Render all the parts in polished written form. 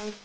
Akan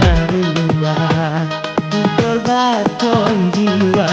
merubah berbagai jiwa.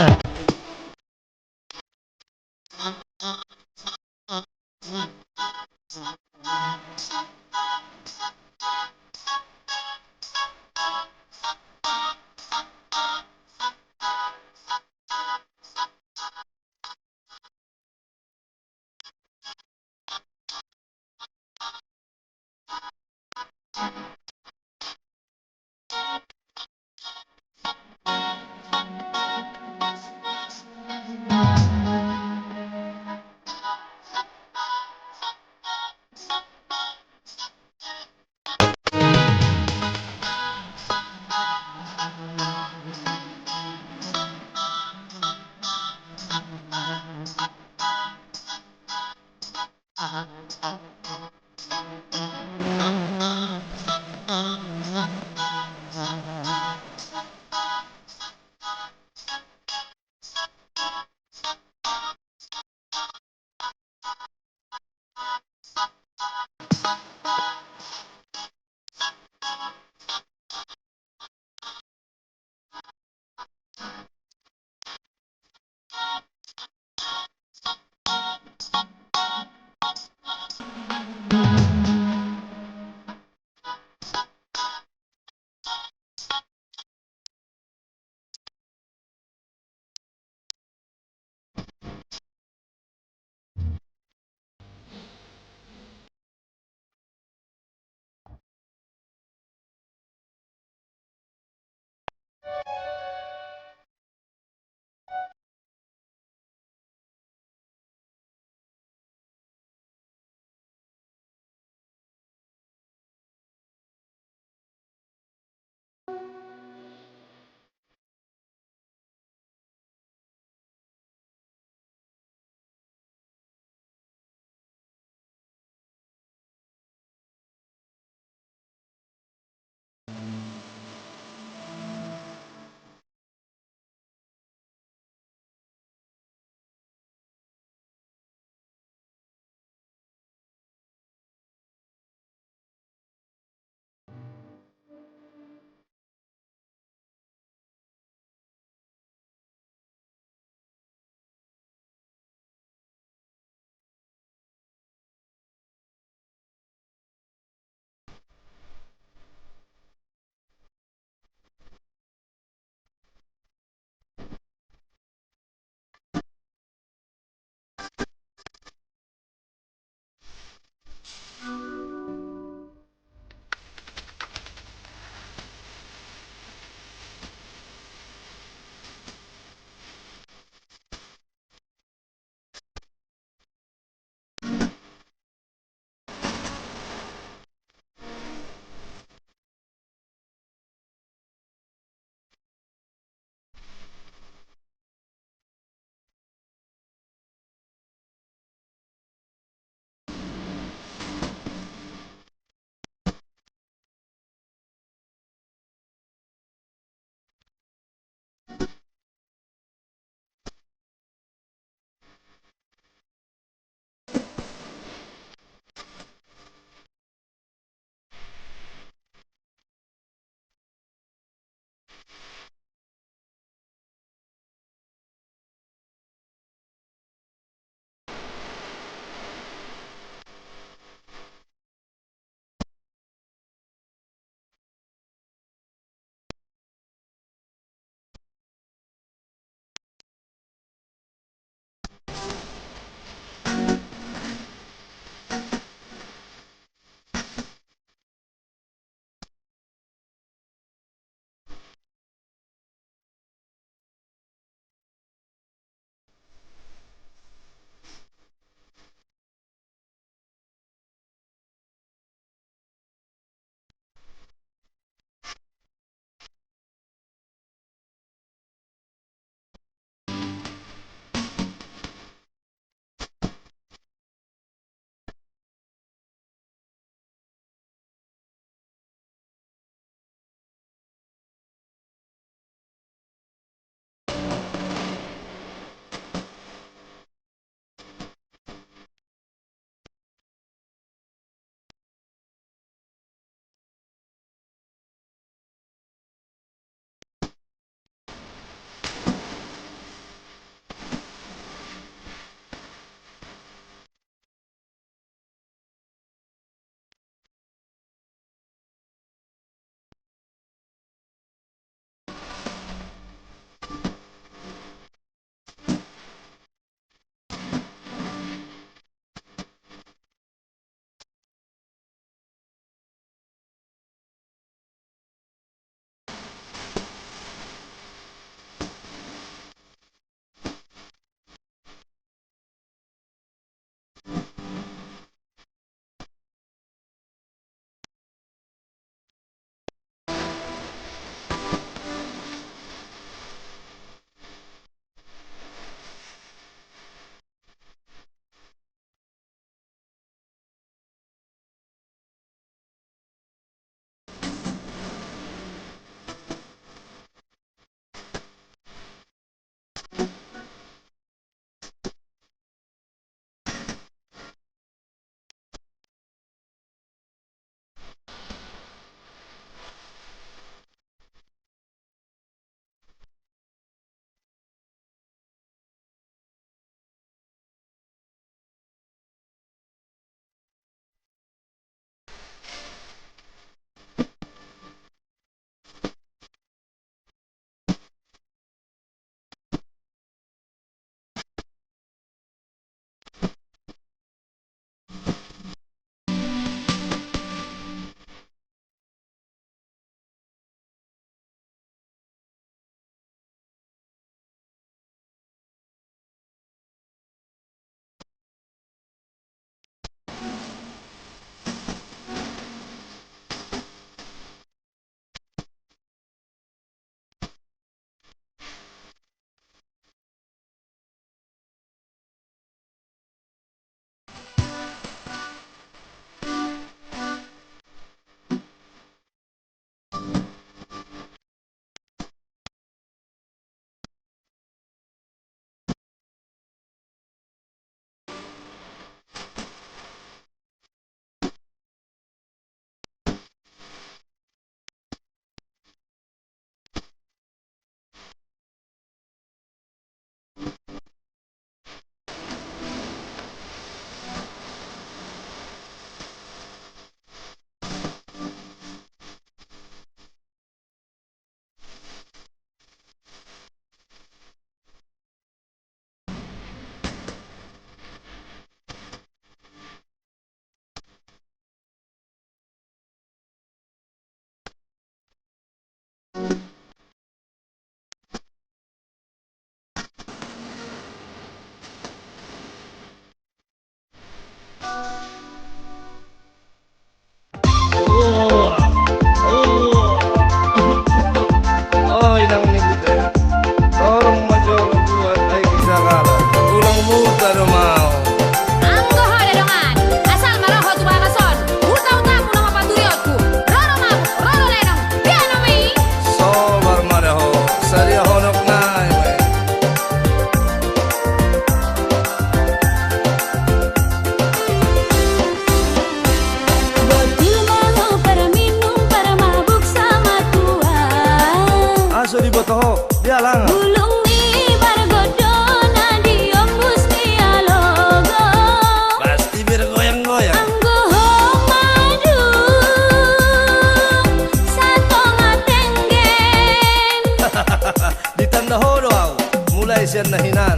sian nahinan.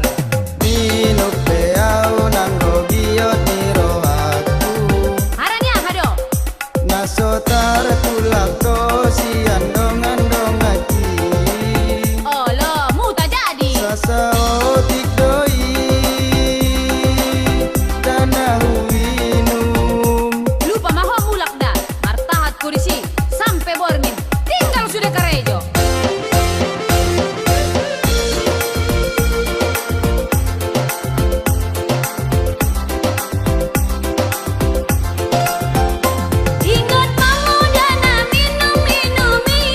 Minuk beau nang rogiot niro aku. Haranya hado. Nasotar tulak to sian dong aji. Oh lo, mu tak jadi. Sasao tik doi danahu winum. Lupa maho mulak dah. Martahat kurisi sampai bormin. Tinggal sudah karejo. Ingat mamu dana minum-minumi.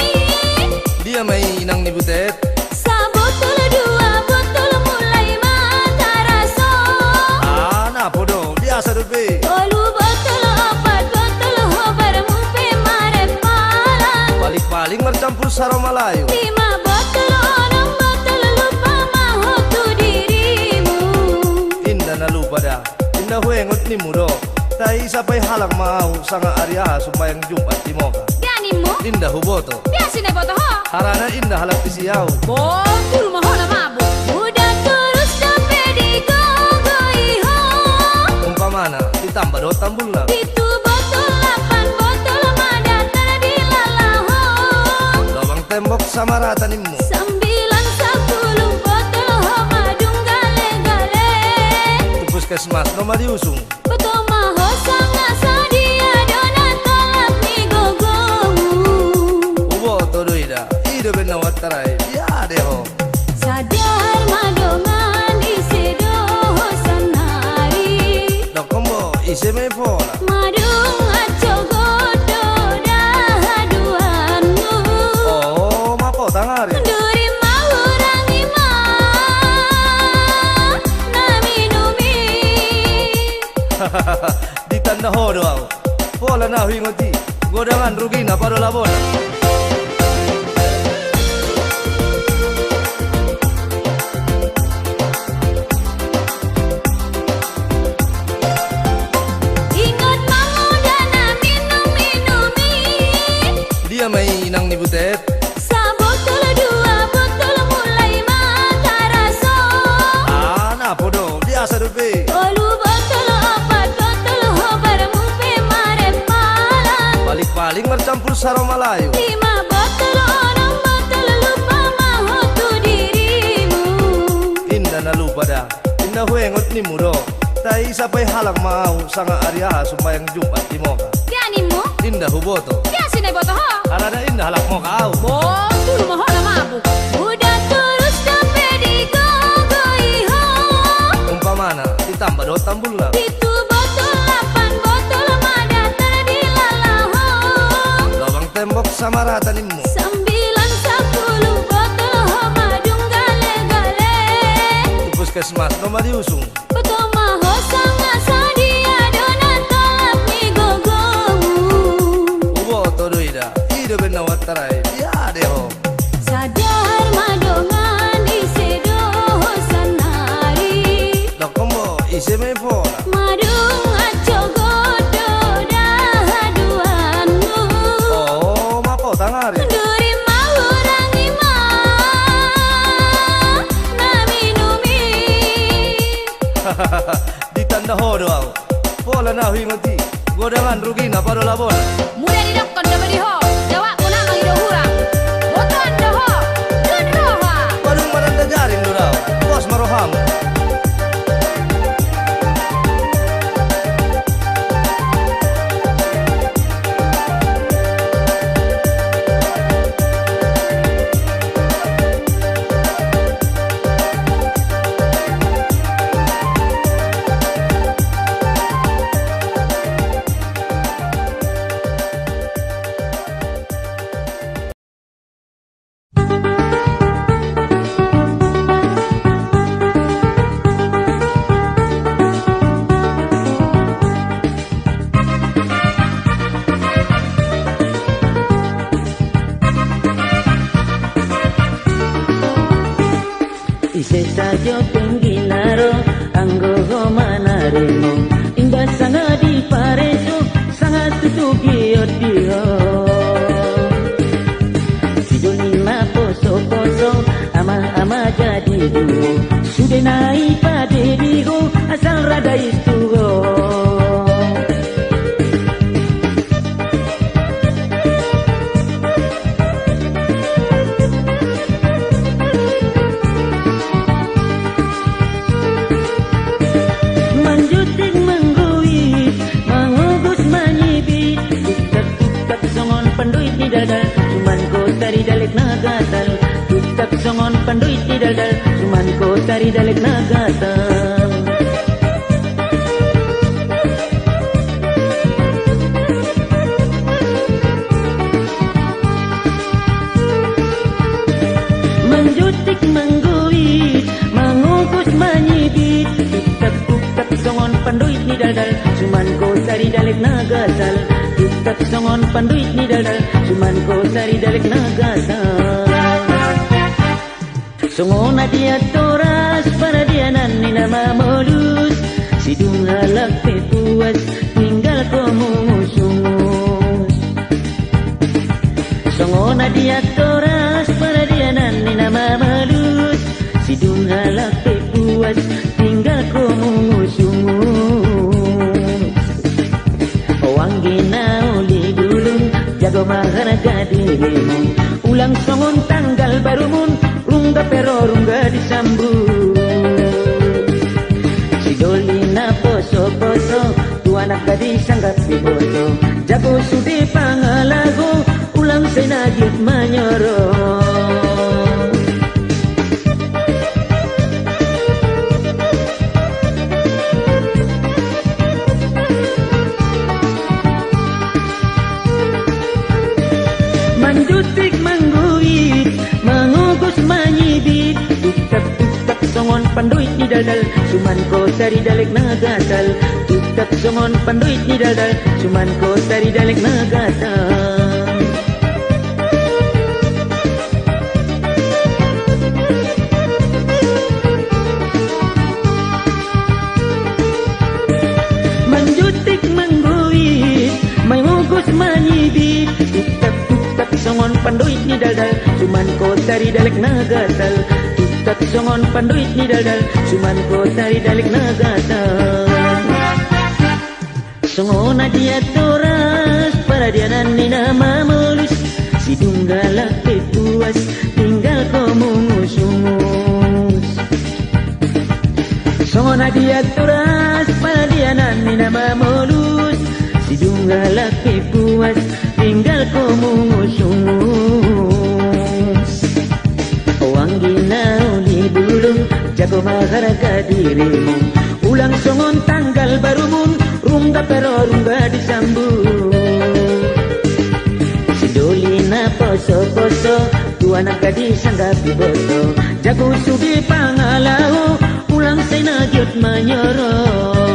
Dia may inang ni butet. Sabotol dua botol mulai mata raso. Napo dong, biasa dupi. Tolu botol opat botol hobar mupe marep malang. Paling bercampur sarang Malayu. 5 botol onong botol lupa maho tu dirimu. Indah na lupa dah. Indah huengot ni mudo. Tai sampai halang mau sanga Arya sumayang Jumat di Moka. Bianimu, Indah huboto. biasine boto ho. Harana indah halap isiau. Botul maho na mabu. Udah terus sampai di gogoiho. Umpamana ditambah dua tambul na. Itu botol 8 botol madatan di lalaho. Lawang tembok sama rata nimu. 9 10 botol ho madung gale-gale. Tu puskesmas nomor diusung. Betul maho sangat sadia dona tolak ni gogomu. Huboto doida. Ida bena watarai. Ya deho. Sadar madongan isedo sanari. Dokombo ise me pola. Madung aco godo dahaduanmu. Oh, mapo tangari. Duri mahurangi ma na minumi. Ditanda hodo au. Pola na huingoti. Godangan rugi na pado labona. Ingat mamu dana minum-minumi. Dia may inang ni butet. Sabotol 2 botol mulai mata raso. Napo dong, biasa dupi. Tolu botol opat botol hobar mupe marep malang. Paling bercampur sarang Malayu. 5 botol onong botol lupa maho tu dirimu. Indah na lupa dah. Indah huengot ni mudo. Tai sampai halang mau sanga Arya sumayang Jumat di Moka. Bianimu, Indah huboto. biasine boto ho. Harana indah halak Moka au. Botul maho na mabu. Udah terus sampai di gogoiho. Umpamana ditambah dua tambul na. Itu botol 8 botol madatan di lalaho. Lawang tembok sama rata nimu. 9 10 botol ho madung gale-gale. Tu puskesmas nomor diusung. Betul maho sangat sadia dona tolak ni gogomu. Huboto doida. Ida bena watarai. Ya deho. Sadar madongan isedo sanari. Dokombo ise me pola. Madung aco godo dahaduanmu. Oh, mapo tangari. Duri mahurangi ma na minumi. Ditanda hodo au. Pola na huingoti. Godangan rugi na pado labona. Mudah didokon dapat diho. Jawab puna mangido hurang. Boton doho. Dun roha. Padung maranda jaring durau. Bos maroham. Ise sajo pengginaro anggo manaremo imbas sangat di pareso sangat tutugi odio Sidoni ma poso poso ama ama jadi duo sinai pade digo asal rada istugo. Manjutik mengguit, mangugus manyibit, tutak-tutak songon panduit di dada, cuman ko tari dalek nagatal. Tutak songon panduit di dada, cuman ko tari dalek nagatal. Menjutik mengguit, mangugus manyibit, tutak-tutak songon panduit ni dadal, cuman ko tari dalek nagasal. Tutak songon panduit ni dadal, cuman ko tari dalek nagasal. Songon dia toras para dia nani nama modus, sidung halak pepuas tinggal ko mungus-mungus. Songon dia toras para dia nani nama modus, sidung halak pepuas tinggal ko mungus-mungus. Wangi nauli dulung jago maharga dirimu, ulang songon tanggal baru mun rungga pero rungga disambut. Si dolina poso-poso tu anak gadis sangat diboto, jago sudi pangalago ulang say nagyut manyoro. Manjutik mengguit, mangugus manyibit, tutak-tutak songon panduit ni dadal, cuman ko tari dalek nagasal. Tutak songon panduit ni dadal, cuman ko tari dalek nagasal. Manjutik mengguit, mangugus manyibit, tutak-tutak songon panduit ni dadal, cuman ko tari dalek nagasal. Tutak songon panduit ni dadal, cuman ko tari dalek nagasal. Songon dia toras para dia nani nama mulus, sidung galak pepuas tinggal ko mungus-mungus. Songon dia toras para dia nani nama mulus, sidung galak pepuas tinggal ko mungus-mungus. Wangi nauli dulung jago maharga dirimu, ulang songon tanggal baru mun rungga pero rungga disambut. Si dolina poso-poso tu anak gadis sangat diboto, jago sudi pangalau ulang say nagyut manyoro.